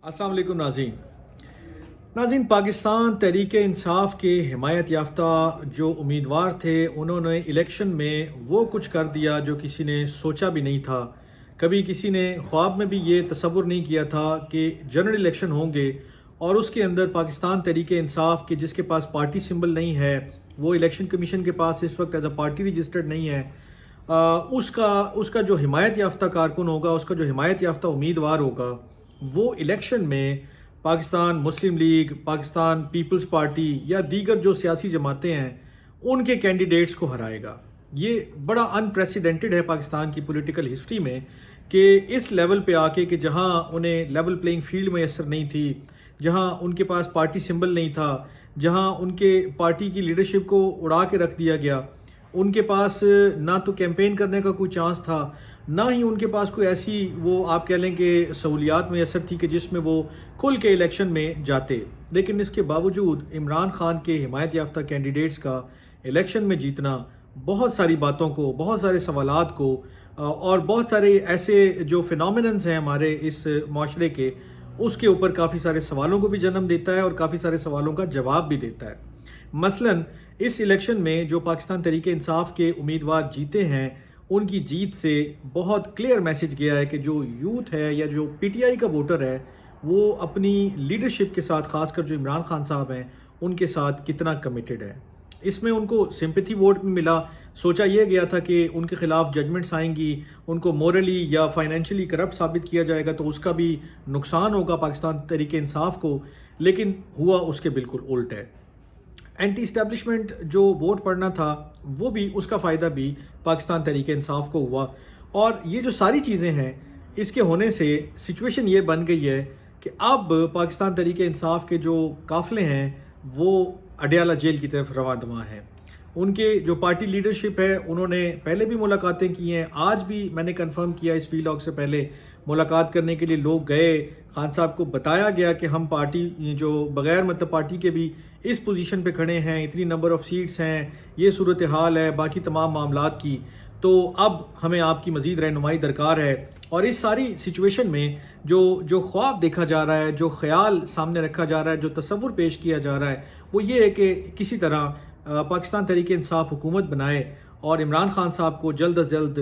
अस्सलाम वालेकुम नाज़रीन, पाकिस्तान तहरीक इंसाफ के हिमायत याफ्ता जो उम्मीदवार थे उन्होंने इलेक्शन में वो कुछ कर दिया जो किसी ने सोचा भी नहीं था। कभी किसी ने ख्वाब में भी ये तसव्वुर नहीं किया था कि जनरल इलेक्शन होंगे और उसके अंदर पाकिस्तान तहरीक इंसाफ के जिसके पास पार्टी सिंबल नहीं है, वो इलेक्शन कमीशन के पास इस वक्त एज अ पार्टी रजिस्टर्ड नहीं है, उसका जो हिमायत याफ्ता कारकुन होगा, उसका जो हिमायत याफ्ता उम्मीदवार होगा, वो इलेक्शन में पाकिस्तान मुस्लिम लीग, पाकिस्तान पीपल्स पार्टी या दीगर जो सियासी जमातें हैं उनके कैंडिडेट्स को हराएगा। ये बड़ा अनप्रेसिडेंटेड है पाकिस्तान की पॉलिटिकल हिस्ट्री में कि इस लेवल पे आके कि जहां उन्हें लेवल प्लेइंग फील्ड मैसर नहीं थी, जहां उनके पास पार्टी सिंबल नहीं था, जहां उनके पार्टी की लीडरशिप को उड़ा के रख दिया गया, उनके पास ना तो कैंपेन करने का कोई चांस था, ना ही उनके पास कोई ऐसी वो आप कह लें कि सहूलियात मैसर थी कि जिसमें वो खुल के इलेक्शन में जाते। लेकिन इसके बावजूद इमरान खान के हिमायत याफ्ता कैंडिडेट्स का इलेक्शन में जीतना बहुत सारी बातों को, बहुत सारे सवालात को और बहुत सारे ऐसे जो फिनोमिनन्स हैं हमारे इस माशरे के, उसके ऊपर काफ़ी सारे सवालों को भी जन्म देता है और काफ़ी सारे सवालों का जवाब भी देता है। मसलन इस इलेक्शन में जो पाकिस्तान तहरीक इंसाफ के उम्मीदवार जीते हैं, उनकी जीत से बहुत क्लियर मैसेज गया है कि जो यूथ है या जो पीटीआई का वोटर है वो अपनी लीडरशिप के साथ, खासकर जो इमरान खान साहब हैं उनके साथ कितना कमिटेड है। इसमें उनको सिंपैथी वोट भी मिला। सोचा यह गया था कि उनके खिलाफ जजमेंट्स आएंगी, उनको मोरली या फाइनेंशियली करप्ट साबित किया जाएगा तो उसका भी नुकसान होगा पाकिस्तान तहरीक इंसाफ को, लेकिन हुआ उसके बिल्कुल उल्ट है। एंटी इस्टेब्लिशमेंट जो वोट पड़ना था वो भी, उसका फ़ायदा भी पाकिस्तान तहरीक इंसाफ को हुआ। और ये जो सारी चीज़ें हैं, इसके होने से सिचुएशन ये बन गई है कि अब पाकिस्तान तहरीक इंसाफ के जो काफ़िले हैं वो अडयाला जेल की तरफ रवां दवा हैं। उनके जो पार्टी लीडरशिप है उन्होंने पहले भी मुलाकातें की हैं, आज भी मैंने कंफर्म किया इस वीलॉग से पहले मुलाकात करने के लिए लोग गए। खान साहब को बताया गया कि हम पार्टी जो बगैर मतलब पार्टी के भी इस पोजीशन पे खड़े हैं, इतनी नंबर ऑफ़ सीट्स हैं, ये सूरत हाल है बाकी तमाम मामलात की, तो अब हमें आपकी मज़ीद रहनुमाई दरकार है। और इस सारी सिचुएशन में जो ख्वाब देखा जा रहा है, जो ख्याल सामने रखा जा रहा है, जो तसव्वुर पेश किया जा रहा है, वो ये है कि किसी तरह पाकिस्तान तहरीक इंसाफ हुकूमत बनाए और इमरान खान साहब को जल्द अज जल्द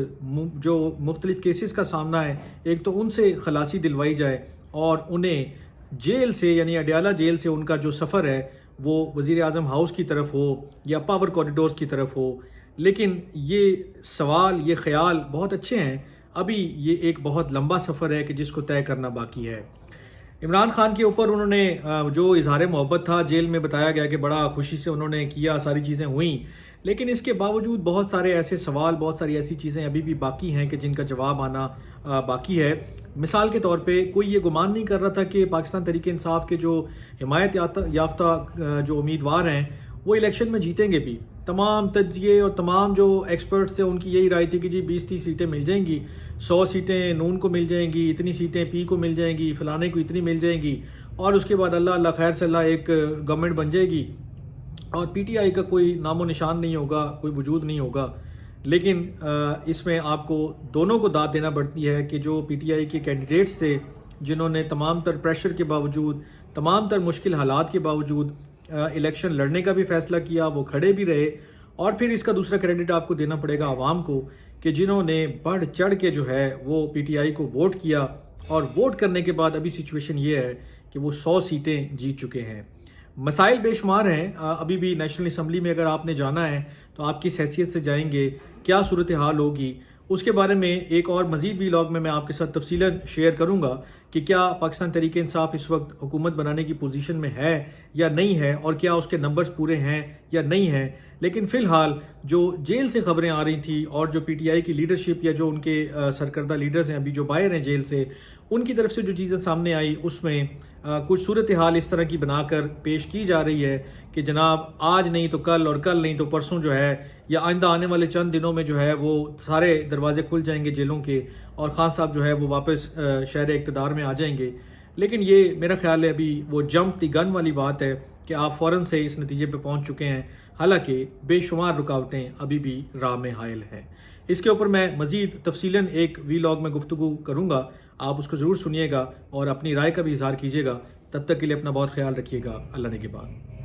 जो मुख्तलिफ केसेस का सामना है, एक तो उनसे खलासी दिलवाई जाए और उन्हें जेल से यानी अडयाला जेल से उनका जो सफ़र है वो वज़ीर आज़म हाउस की तरफ हो या पावर कॉरिडोर्स की तरफ हो। लेकिन ये सवाल, ये ख्याल बहुत अच्छे हैं, अभी ये एक बहुत लंबा सफ़र है कि जिसको तय करना बाकी है। इमरान खान के ऊपर उन्होंने जो इजहार मोहब्बत था जेल में बताया गया कि बड़ा खुशी से उन्होंने किया, सारी चीज़ें हुई, लेकिन इसके बावजूद बहुत सारे ऐसे सवाल, बहुत सारी ऐसी चीज़ें अभी भी बाकी हैं कि जिनका जवाब आना बाकी है। मिसाल के तौर पे कोई ये गुमान नहीं कर रहा था कि पाकिस्तान तहरीक इंसाफ के जो हिमायत याफ्ता जो उम्मीदवार हैं वो इलेक्शन में जीतेंगे भी। तमाम तज्जिए और तमाम जो एक्सपर्ट्स थे उनकी यही राय थी कि जी 20-30 सीटें मिल जाएंगी, 100 सीटें नून को मिल जाएंगी, इतनी सीटें पी को मिल जाएंगी, फलाने को इतनी मिल जाएंगी और उसके बाद अल्लाह अल्लाह खैर से अल्लाह एक गवर्नमेंट बन जाएगी और पीटीआई का कोई नामो निशान नहीं होगा, कोई वजूद नहीं होगा। लेकिन इसमें आपको दोनों को दाद देना पड़ती है कि जो पीटीआई के कैंडिडेट्स थे जिन्होंने तमाम तर प्रेशर के बावजूद, तमाम तर मुश्किल हालात के बावजूद इलेक्शन लड़ने का भी फ़ैसला किया, वो खड़े भी रहे। और फिर इसका दूसरा क्रेडिट आपको देना पड़ेगा आवाम को कि जिन्होंने बढ़ चढ़ के जो है वो पीटीआई को वोट किया और वोट करने के बाद अभी सिचुएशन ये है कि वो 100 सीटें जीत चुके हैं। मसाइल बेशुमार हैं, अभी भी नेशनल असम्बली में अगर आपने जाना है तो आप किस हैसियत से जाएंगे, क्या सूरत हाल होगी, उसके बारे में एक और मज़ीद वीलॉग में मैं आपके साथ तफसीलन शेयर करूंगा कि क्या पाकिस्तान तहरीक इंसाफ इस वक्त हुकूमत बनाने की पोजीशन में है या नहीं है और क्या उसके नंबर्स पूरे हैं या नहीं हैं। लेकिन फ़िलहाल जो जेल से खबरें आ रही थी और जो पीटीआई की लीडरशिप या जो उनके सरकर्दा लीडर्स हैं अभी जो बाहर हैं जेल से, उनकी तरफ से जो चीज़ें सामने आई उसमें कुछ सूरत हाल इस तरह की बनाकर पेश की जा रही है कि जनाब आज नहीं तो कल और कल नहीं तो परसों जो है या आइंदा आने वाले चंद दिनों में जो है वो सारे दरवाजे खुल जाएंगे जेलों के और खान साहब जो है वो वापस शहर इक़्तिदार में आ जाएंगे। लेकिन ये मेरा ख्याल है अभी वो जंप दी गन वाली बात है कि आप फ़ौरन से इस नतीजे पे पहुंच चुके हैं, हालांकि बेशुमार रुकावटें अभी भी राह में हायल हैं। इसके ऊपर मैं मज़ीद तफसीलन एक वीलॉग में गुफ्तगू करूँगा, آپ اس کو ضرور سنیے گا اور اپنی رائے کا بھی اظہار کیجیے گا. تب تک کے لیے اپنا بہت خیال رکھیے گا. اللہ نگہبان.